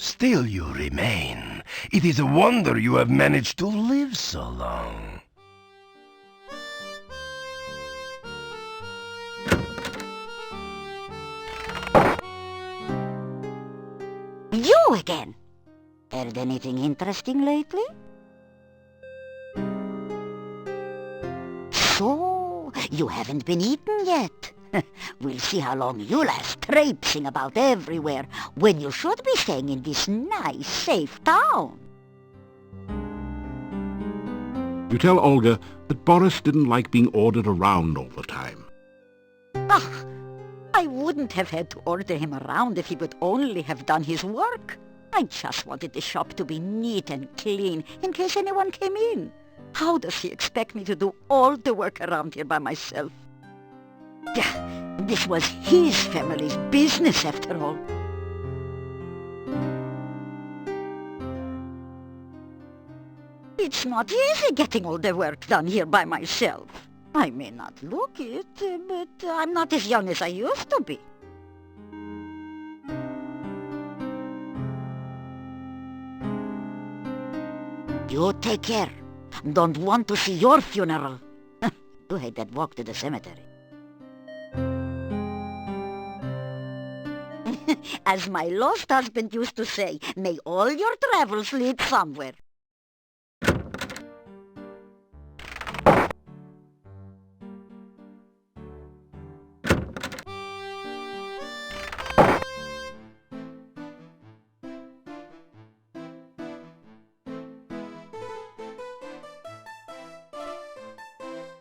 Still you remain. It is a wonder you have managed to live so long. You again! Heard anything interesting lately? So, you haven't been eaten yet. We'll see how long you last traipsing about everywhere when you should be staying in this nice, safe town. You tell Olga that Boris didn't like being ordered around all the time. Ah, I wouldn't have had to order him around if he would only have done his work. I just wanted the shop to be neat and clean in case anyone came in. How does he expect me to do all the work around here by myself? Yeah, this was his family's business after all. It's not easy getting all the work done here by myself. I may not look it, but I'm not as young as I used to be. You take care. Don't want to see your funeral. You hate that walk to the cemetery. As my lost husband used to say, may all your travels lead somewhere.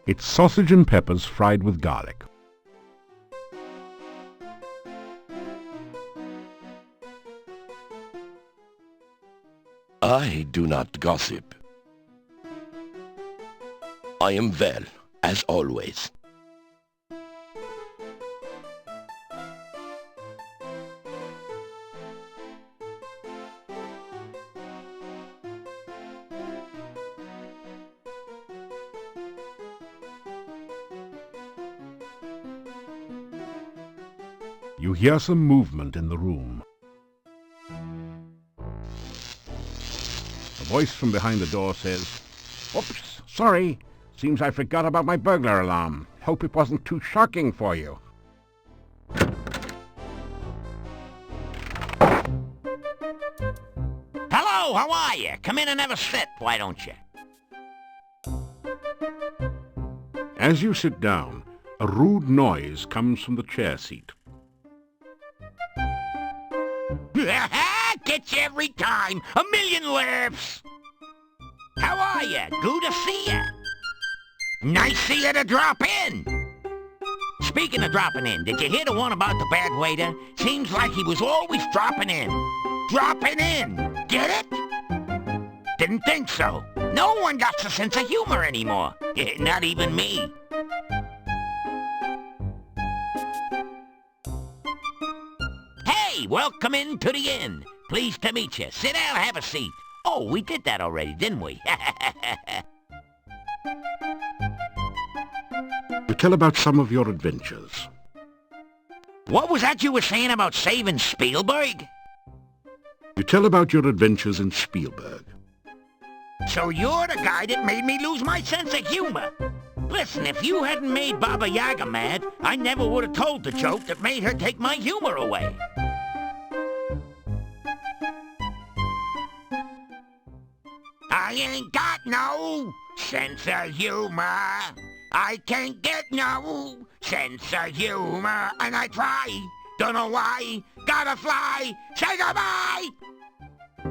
It's sausage and peppers fried with garlic. I do not gossip. I am well, as always. You hear some movement in the room. A voice from behind the door says, "Oops, sorry. Seems I forgot about my burglar alarm. Hope it wasn't too shocking for you." Hello, how are you? Come in and have a sit, why don't you? As you sit down, a rude noise comes from the chair seat. Gets you every time. A million laughs. How are you? Good to see you. Nice of you to drop in. Speaking of dropping in, did you hear the one about the bad waiter? Seems like he was always dropping in. Dropping in. Get it? Didn't think so. No one got a sense of humor anymore. Not even me. Hey, welcome into the inn. Pleased to meet you. Sit down, have a seat. Oh, we did that already, didn't we? You tell about some of your adventures. What was that you were saying about saving Spielberg? You tell about your adventures in Spielberg. So you're the guy that made me lose my sense of humor. Listen, if you hadn't made Baba Yaga mad, I never would have told the joke that made her take my humor away. I ain't got no sense of humor. I can't get no sense of humor. And I try, don't know why, gotta fly, say goodbye.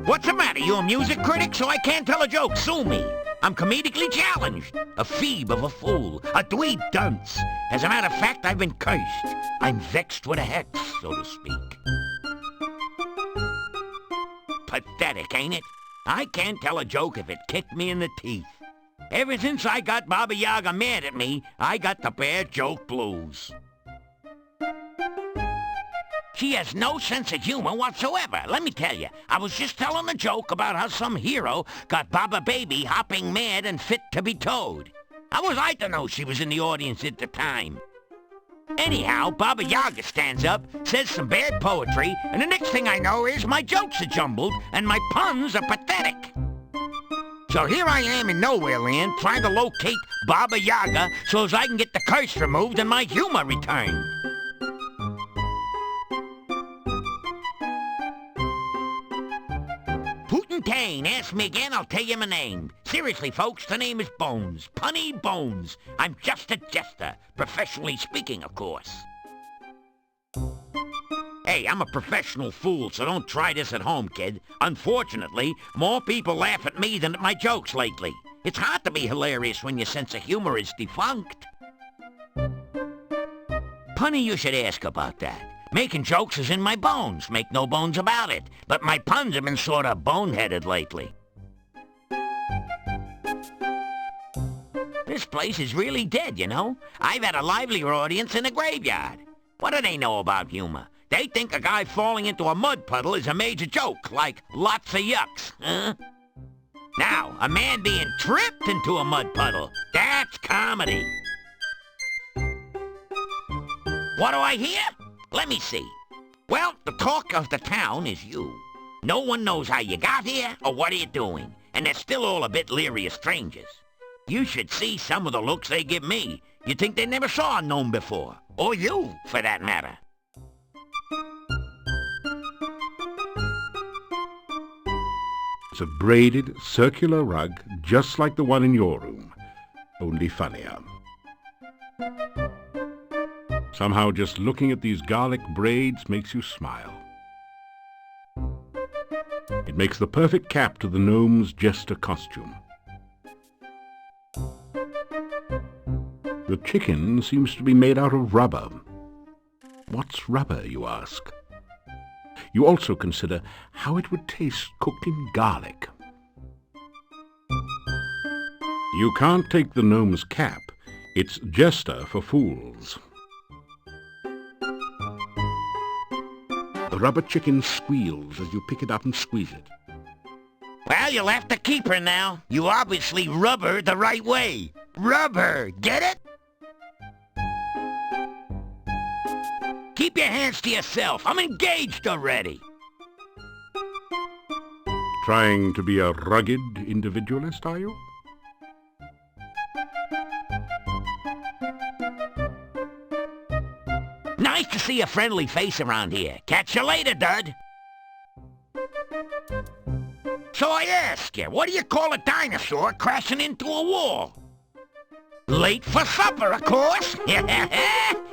What's the matter? You a music critic, so I can't tell a joke? Sue me. I'm comedically challenged. A phoebe of a fool. A dweeb dunce. As a matter of fact, I've been cursed. I'm vexed with a hex, so to speak. Pathetic, ain't it? I can't tell a joke if it kicked me in the teeth. Ever since I got Baba Yaga mad at me, I got the bad joke blues. She has no sense of humor whatsoever. Let me tell you, I was just telling a joke about how some hero got Baba Baby hopping mad and fit to be towed. How was I to know she was in the audience at the time? Anyhow, Baba Yaga stands up, says some bad poetry, and the next thing I know is my jokes are jumbled and my puns are pathetic. So here I am in Nowhere Land trying to locate Baba Yaga so as I can get the curse removed and my humor returned. Putin ask me again, I'll tell you my name. Seriously, folks, the name is Bones. Punny Bones. I'm just a jester. Professionally speaking, of course. Hey, I'm a professional fool, so don't try this at home, kid. Unfortunately, more people laugh at me than at my jokes lately. It's hard to be hilarious when your sense of humor is defunct. Punny, you should ask about that. Making jokes is in my bones, make no bones about it. But my puns have been sort of boneheaded lately. This place is really dead, you know? I've had a livelier audience in a graveyard. What do they know about humor? They think a guy falling into a mud puddle is a major joke, like lots of yucks, huh? Now, a man being tripped into a mud puddle, that's comedy. What do I hear? Let me see. Well, the talk of the town is you. No one knows how you got here or what you're doing, and they're still all a bit leery of strangers. You should see some of the looks they give me. You'd think they never saw a gnome before. Or you, for that matter. It's a braided, circular rug just like the one in your room, only funnier. Somehow just looking at these garlic braids makes you smile. It makes the perfect cap to the gnome's jester costume. The chicken seems to be made out of rubber. What's rubber, you ask? You also consider how it would taste cooked in garlic. You can't take the gnome's cap. It's jester for fools. The rubber chicken squeals as you pick it up and squeeze it. Well, you'll have to keep her now. You obviously rub her the right way. Rubber, get it? Keep your hands to yourself. I'm engaged already. Trying to be a rugged individualist, are you? Nice to see a friendly face around here. Catch you later, Dud. So I ask you, what do you call a dinosaur crashing into a wall? Late for supper, of course.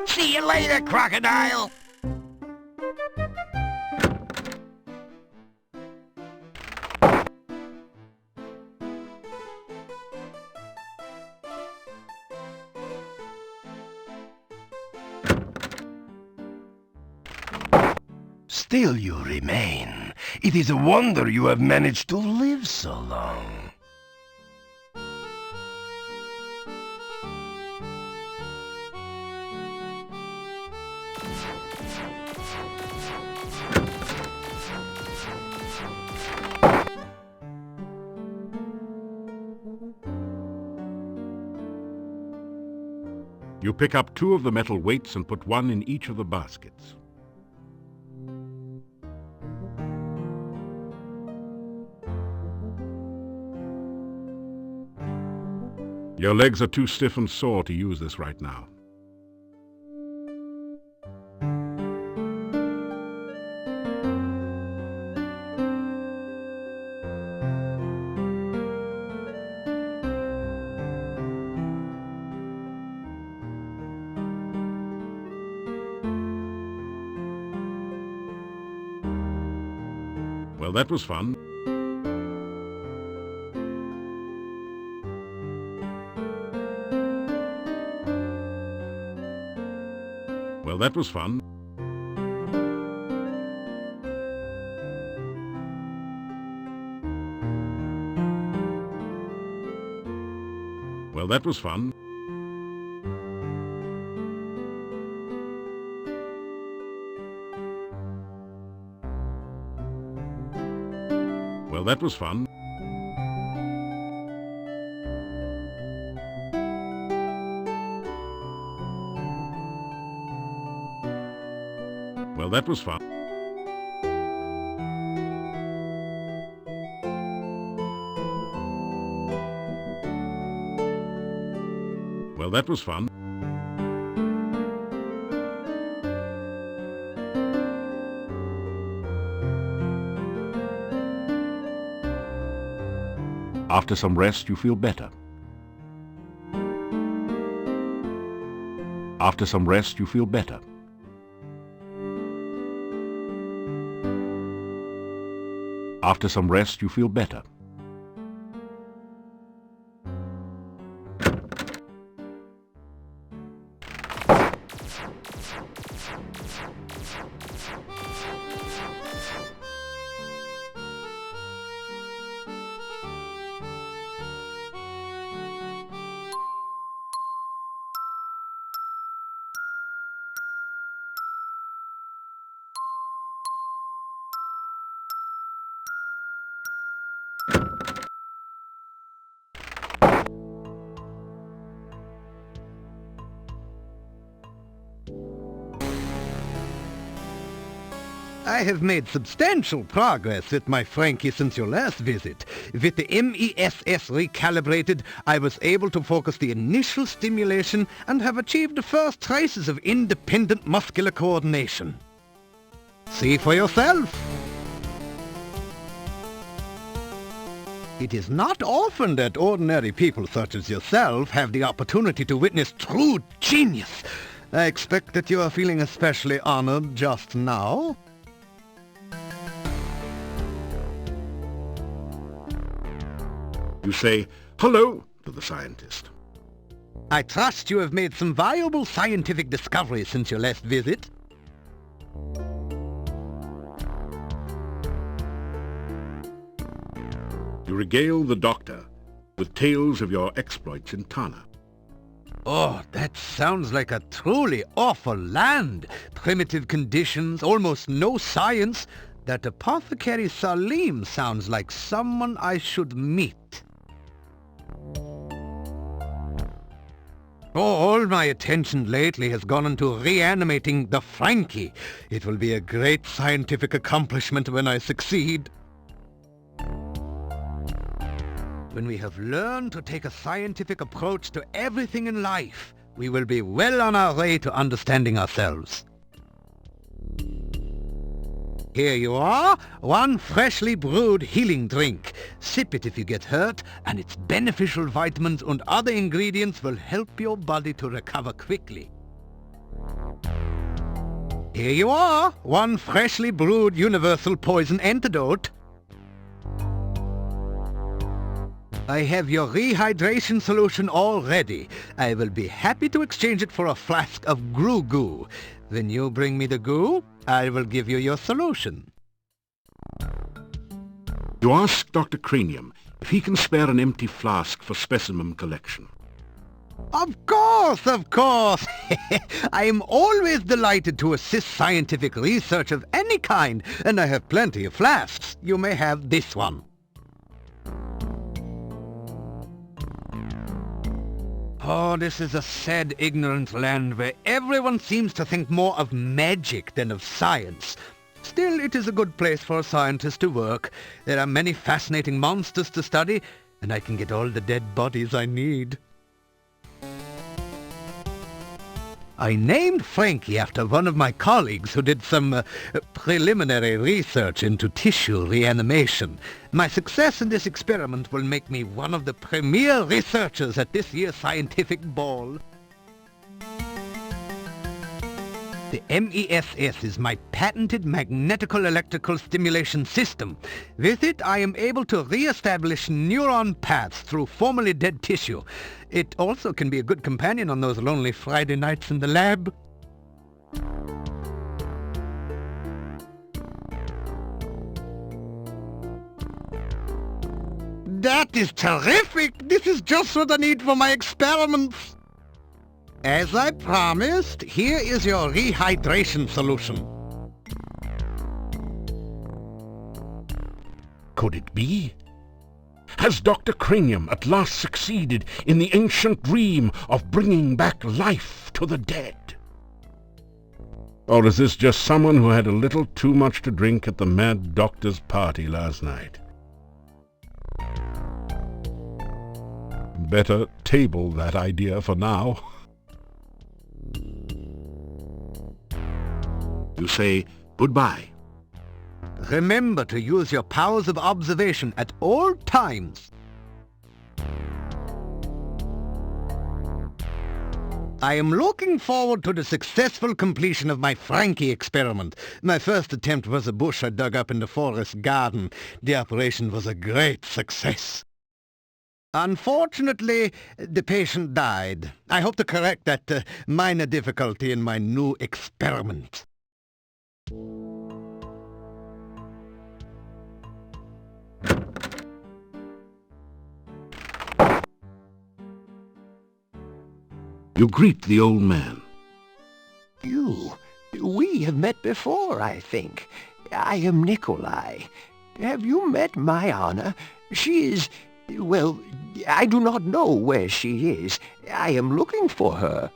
See you later, crocodile. Still you remain. It is a wonder you have managed to live so long. You pick up 2 of the metal weights and put 1 in each of the baskets. Your legs are too stiff and sore to use this right now. Well, that was fun. Well, that was fun. Well, that was fun. Well, that was fun. Well, that was fun. Well, that was fun. After some rest, you feel better. After some rest, you feel better. After some rest, you feel better. I have made substantial progress with my Frankie since your last visit. With the MESS recalibrated, I was able to focus the initial stimulation and have achieved the first traces of independent muscular coordination. See for yourself. It is not often that ordinary people such as yourself have the opportunity to witness true genius. I expect that you are feeling especially honored just now. You say, "Hello," to the scientist. I trust you have made some valuable scientific discoveries since your last visit. You regale the doctor with tales of your exploits in Tana. Oh, that sounds like a truly awful land. Primitive conditions, almost no science. That apothecary Salim sounds like someone I should meet. Oh, all my attention lately has gone into reanimating the Frankie. It will be a great scientific accomplishment when I succeed. When we have learned to take a scientific approach to everything in life, we will be well on our way to understanding ourselves. Here you are, one freshly brewed healing drink. Sip it if you get hurt, and its beneficial vitamins and other ingredients will help your body to recover quickly. Here you are, one freshly brewed universal poison antidote. I have your rehydration solution all ready. I will be happy to exchange it for a flask of goo. When you bring me the goo, I will give you your solution. You ask Dr. Cranium if he can spare an empty flask for specimen collection. Of course, of course. I am always delighted to assist scientific research of any kind, and I have plenty of flasks. You may have this one. Oh, this is a sad, ignorant land where everyone seems to think more of magic than of science. Still, it is a good place for a scientist to work. There are many fascinating monsters to study, and I can get all the dead bodies I need. I named Frankie after one of my colleagues who did some preliminary research into tissue reanimation. My success in this experiment will make me one of the premier researchers at this year's scientific ball. The MESS is my patented magnetical electrical stimulation system. With it, I am able to re-establish neuron paths through formerly dead tissue. It also can be a good companion on those lonely Friday nights in the lab. That is terrific! This is just what I need for my experiments! As I promised, here is your rehydration solution. Could it be? Has Dr. Cranium at last succeeded in the ancient dream of bringing back life to the dead? Or is this just someone who had a little too much to drink at the mad doctor's party last night? Better table that idea for now. You say goodbye. Remember to use your powers of observation at all times. I am looking forward to the successful completion of my Frankie experiment. My first attempt was a bush I dug up in the forest garden. The operation was a great success. Unfortunately, the patient died. I hope to correct that minor difficulty in my new experiment. You greet the old man. We have met before, I think. I am Nikolai. Have you met my Anna? She is... well, I do not know where she is. I am looking for her.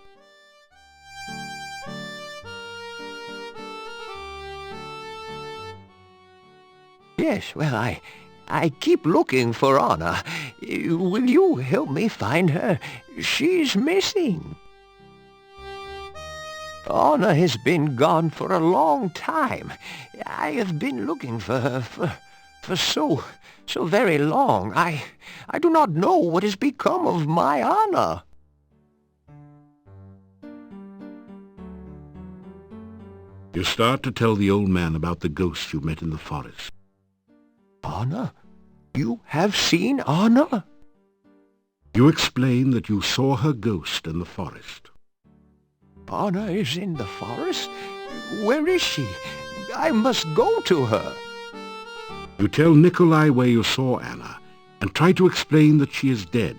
Yes, well, I keep looking for Anna. Will you help me find her? She's missing. Anna has been gone for a long time. I have been looking for her for so very long. I do not know what has become of my Anna. You start to tell the old man about the ghost you met in the forest. Anna? You have seen Anna? You explain that you saw her ghost in the forest. Anna is in the forest? Where is she? I must go to her. You tell Nikolai where you saw Anna, and try to explain that she is dead.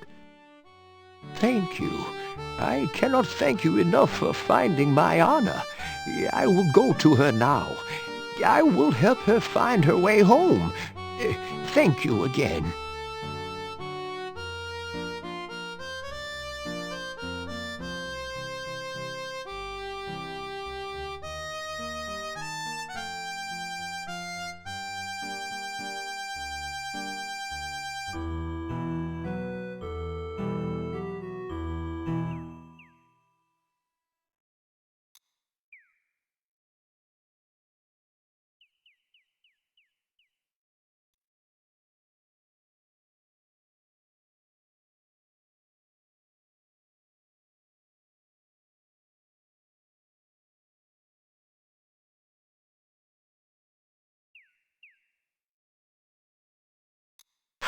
Thank you. I cannot thank you enough for finding my Anna. I will go to her now. I will help her find her way home. Thank you again.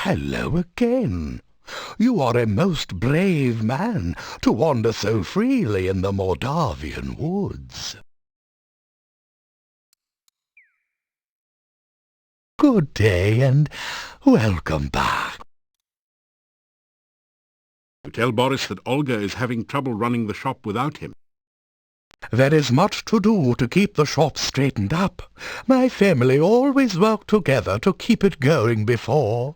Hello again. You are a most brave man to wander so freely in the Moldavian woods. Good day and welcome back. You tell Boris that Olga is having trouble running the shop without him. There is much to do to keep the shop straightened up. My family always worked together to keep it going before.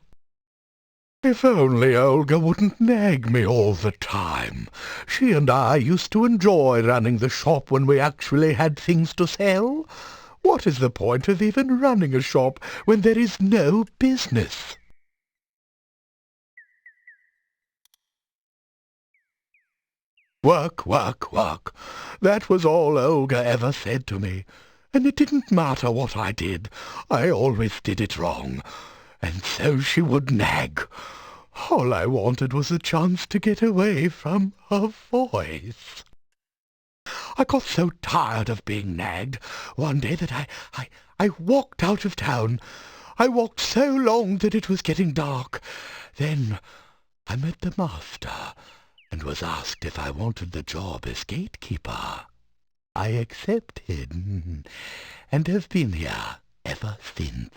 If only Olga wouldn't nag me all the time. She and I used to enjoy running the shop when we actually had things to sell. What is the point of even running a shop when there is no business? Work, work, work. That was all Olga ever said to me. And it didn't matter what I did. I always did it wrong. And so she would nag. All I wanted was a chance to get away from her voice. I got so tired of being nagged one day that I walked out of town. I walked so long that it was getting dark. Then I met the master and was asked if I wanted the job as gatekeeper. I accepted and have been here ever since.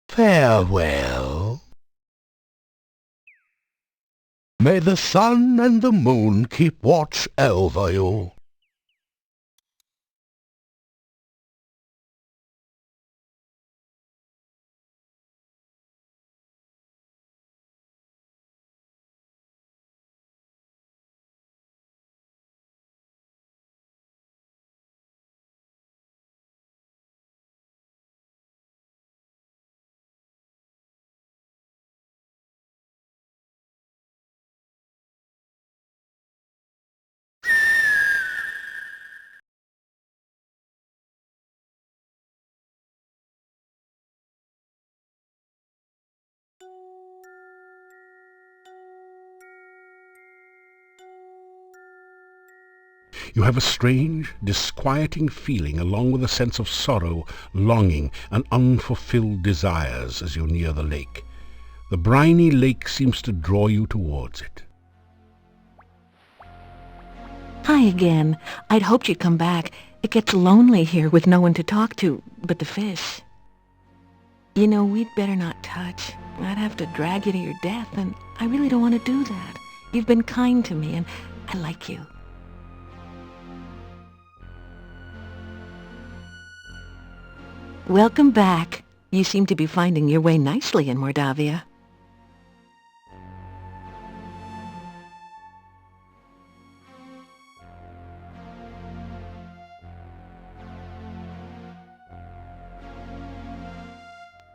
Farewell. May the sun and the moon keep watch over you. You have a strange, disquieting feeling along with a sense of sorrow, longing, and unfulfilled desires as you near the lake. The briny lake seems to draw you towards it. Hi again. I'd hoped you'd come back. It gets lonely here with no one to talk to but the fish. You know, we'd better not touch. I'd have to drag you to your death, and I really don't want to do that. You've been kind to me, and I like you. Welcome back. You seem to be finding your way nicely in Mordavia.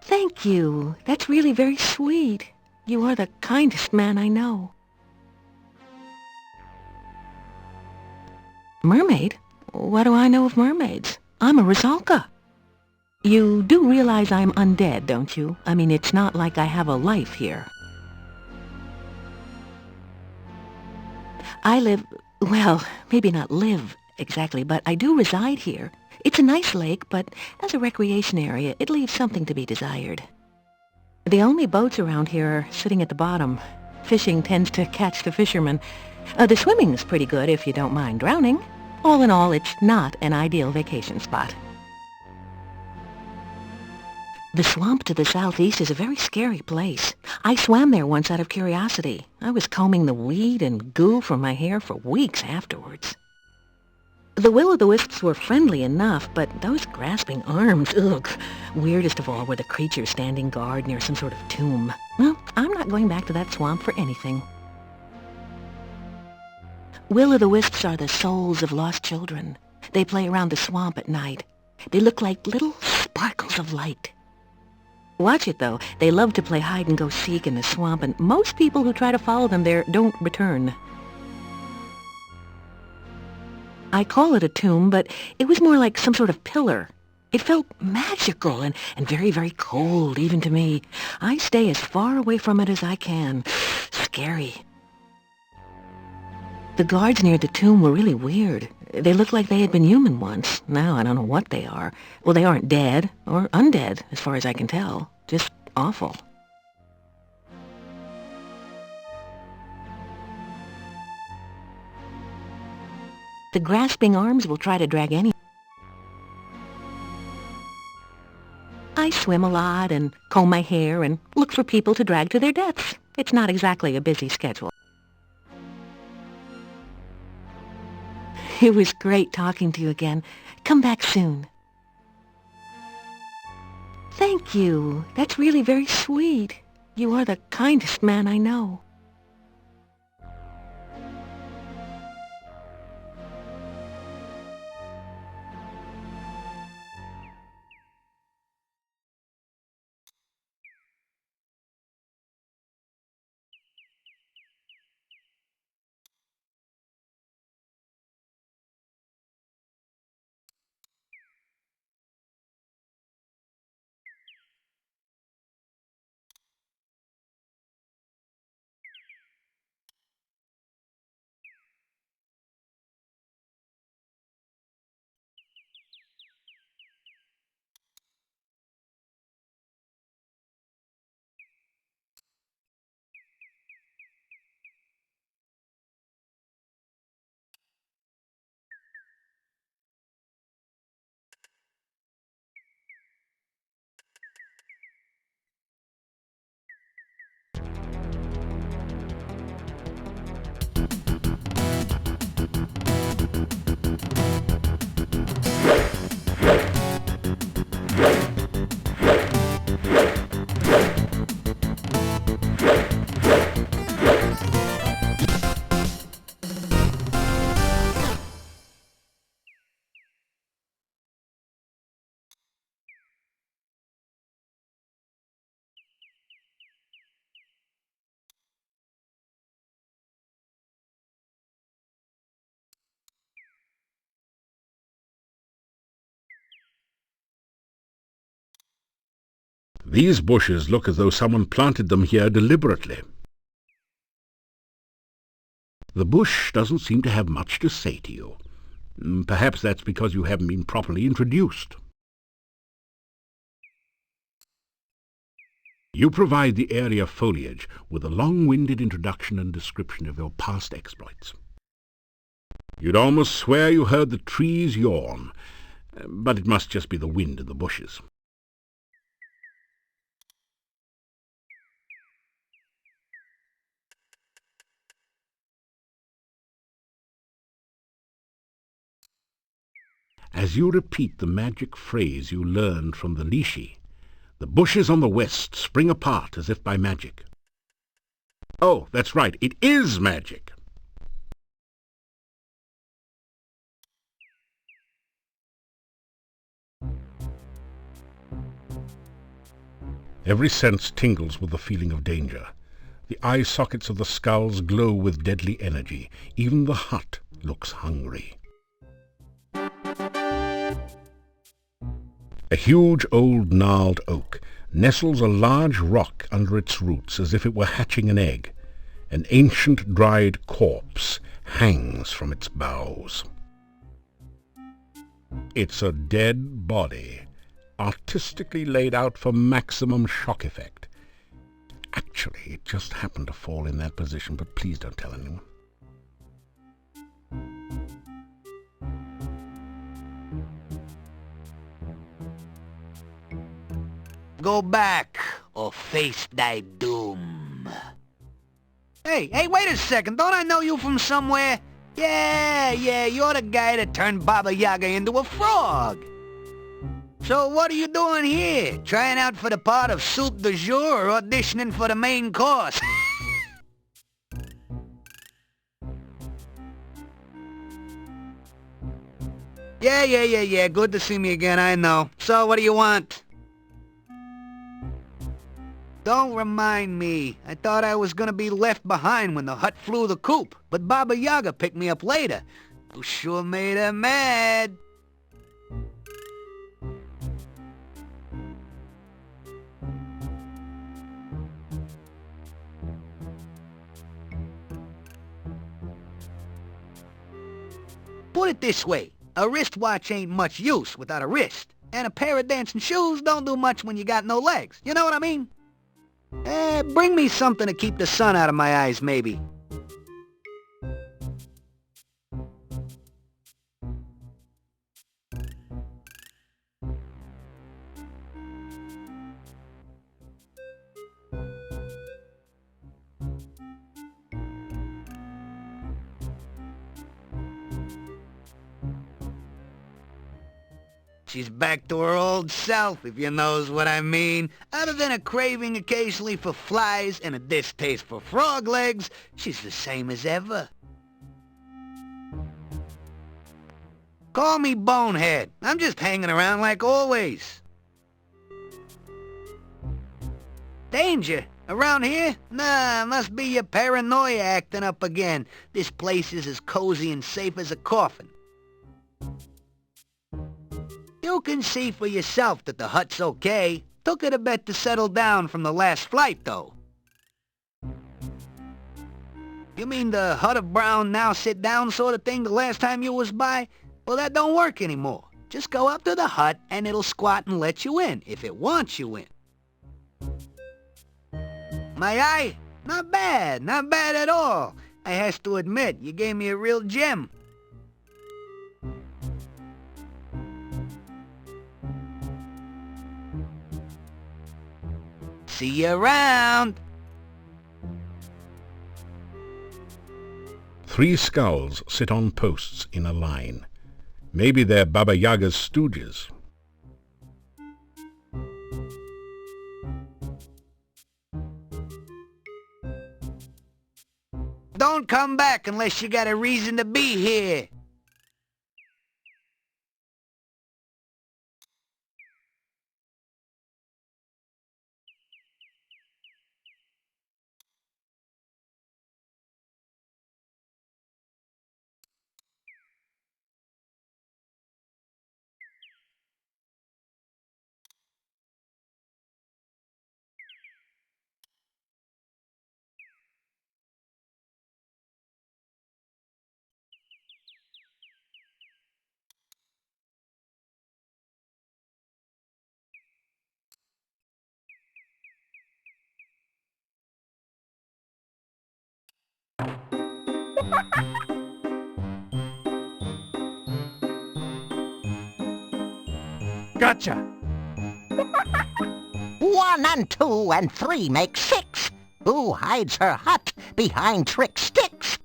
Thank you. That's really very sweet. You are the kindest man I know. Mermaid? What do I know of mermaids? I'm a Rusalka. You do realize I'm undead, don't you? I mean, it's not like I have a life here. I live... well, maybe not live exactly, but I do reside here. It's a nice lake, but as a recreation area, it leaves something to be desired. The only boats around here are sitting at the bottom. Fishing tends to catch the fishermen. The swimming's pretty good if you don't mind drowning. All in all, it's not an ideal vacation spot. The swamp to the southeast is a very scary place. I swam there once out of curiosity. I was combing the weed and goo from my hair for weeks afterwards. The will-o'-the-wisps were friendly enough, but those grasping arms, ugh. Weirdest of all were the creatures standing guard near some sort of tomb. Well, I'm not going back to that swamp for anything. Will-o'-the-wisps are the souls of lost children. They play around the swamp at night. They look like little sparkles of light. Watch it, though. They love to play hide-and-go-seek in the swamp, and most people who try to follow them there don't return. I call it a tomb, but it was more like some sort of pillar. It felt magical and very, very cold, even to me. I stay as far away from it as I can. Scary. The guards near the tomb were really weird. They looked like they had been human once. Now I don't know what they are. Well, they aren't dead, or undead, as far as I can tell. Just awful. The grasping arms will try to drag any. I swim a lot and comb my hair and look for people to drag to their deaths. It's not exactly a busy schedule. It was great talking to you again. Come back soon. Thank you. That's really very sweet. You are the kindest man I know. These bushes look as though someone planted them here deliberately. The bush doesn't seem to have much to say to you. Perhaps that's because you haven't been properly introduced. You provide the area foliage with a long-winded introduction and description of your past exploits. You'd almost swear you heard the trees yawn, but it must just be the wind in the bushes. As you repeat the magic phrase you learned from the Lishi, the bushes on the west spring apart as if by magic. Oh, that's right, it is magic. Every sense tingles with the feeling of danger. The eye sockets of the skulls glow with deadly energy. Even the hut looks hungry. A huge old gnarled oak nestles a large rock under its roots as if it were hatching an egg. An ancient dried corpse hangs from its boughs. It's a dead body, artistically laid out for maximum shock effect. Actually, it just happened to fall in that position, but please don't tell anyone. Go back or face thy doom. Hey, wait a second. Don't I know you from somewhere? Yeah, you're the guy that turned Baba Yaga into a frog. So what are you doing here? Trying out for the part of soup du jour or auditioning for the main course? Yeah. Good to see me again, I know. So what do you want? Don't remind me. I thought I was gonna be left behind when the hut flew the coop, but Baba Yaga picked me up later. You sure made her mad. Put it this way, a wristwatch ain't much use without a wrist, and a pair of dancing shoes don't do much when you got no legs. You know what I mean? Bring me something to keep the sun out of my eyes, maybe. She's back to her old self, if you knows what I mean. Other than a craving occasionally for flies and a distaste for frog legs, she's the same as ever. Call me Bonehead. I'm just hanging around like always. Danger? Around here? Nah, must be your paranoia acting up again. This place is as cozy and safe as a coffin. You can see for yourself that the hut's okay. Took it a bit to settle down from the last flight, though. You mean the hut of brown now sit down sort of thing the last time you was by? Well, that don't work anymore. Just go up to the hut and it'll squat and let you in, if it wants you in. My eye? Not bad at all. I has to admit, you gave me a real gem. See you around. 3 skulls sit on posts in a line. Maybe they're Baba Yaga's stooges. Don't come back unless you got a reason to be here. Gotcha! 1 and 2 and 3 make 6. Who hides her hut behind trick sticks?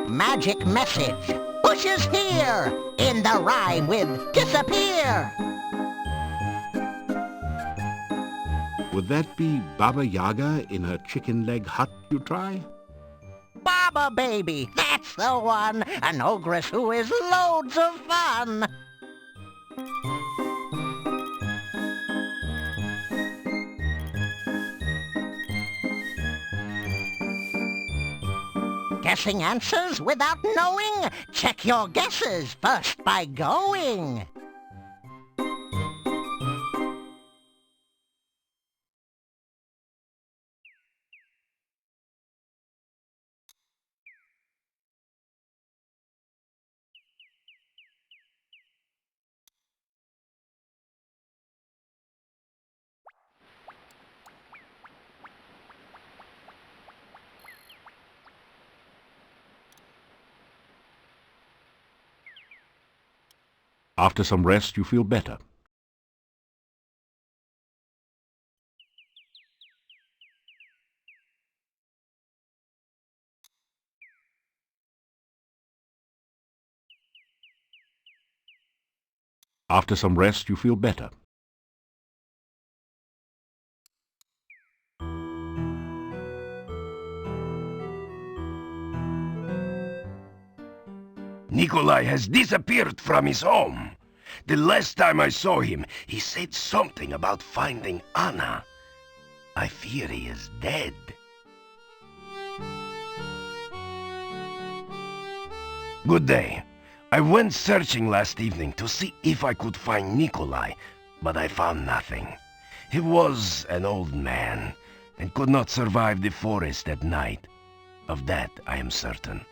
Magic message. Bushes here. In the rhyme with disappear. Would that be Baba Yaga in her chicken leg hut you try? Baba baby, that's the one. An ogress who is loads of fun. Guessing answers without knowing? Check your guesses first by going. After some rest, you feel better. After some rest, you feel better. Nikolai has disappeared from his home. The last time I saw him, he said something about finding Anna. I fear he is dead. Good day. I went searching last evening to see if I could find Nikolai, but I found nothing. He was an old man and could not survive the forest at night. Of that I am certain.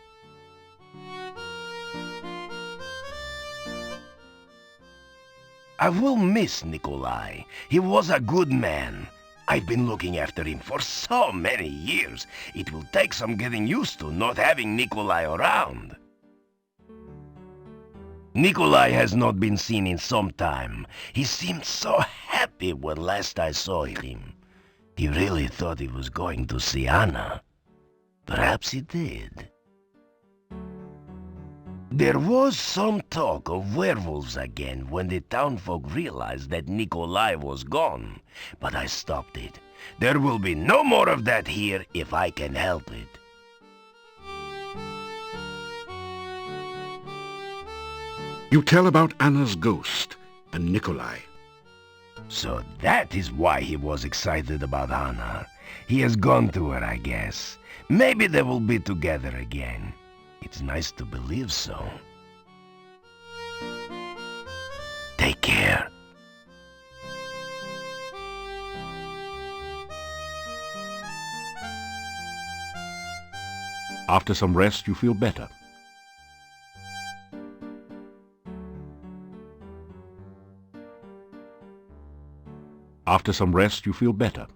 I will miss Nikolai. He was a good man. I've been looking after him for so many years. It will take some getting used to not having Nikolai around. Nikolai has not been seen in some time. He seemed so happy when last I saw him. He really thought he was going to see Anna. Perhaps he did. There was some talk of werewolves again when the townfolk realized that Nikolai was gone, but I stopped it. There will be no more of that here if I can help it. You tell about Anna's ghost and Nikolai. So that is why he was excited about Anna. He has gone to her, I guess. Maybe they will be together again. It's nice to believe so. Take care. After some rest, you feel better. After some rest, you feel better.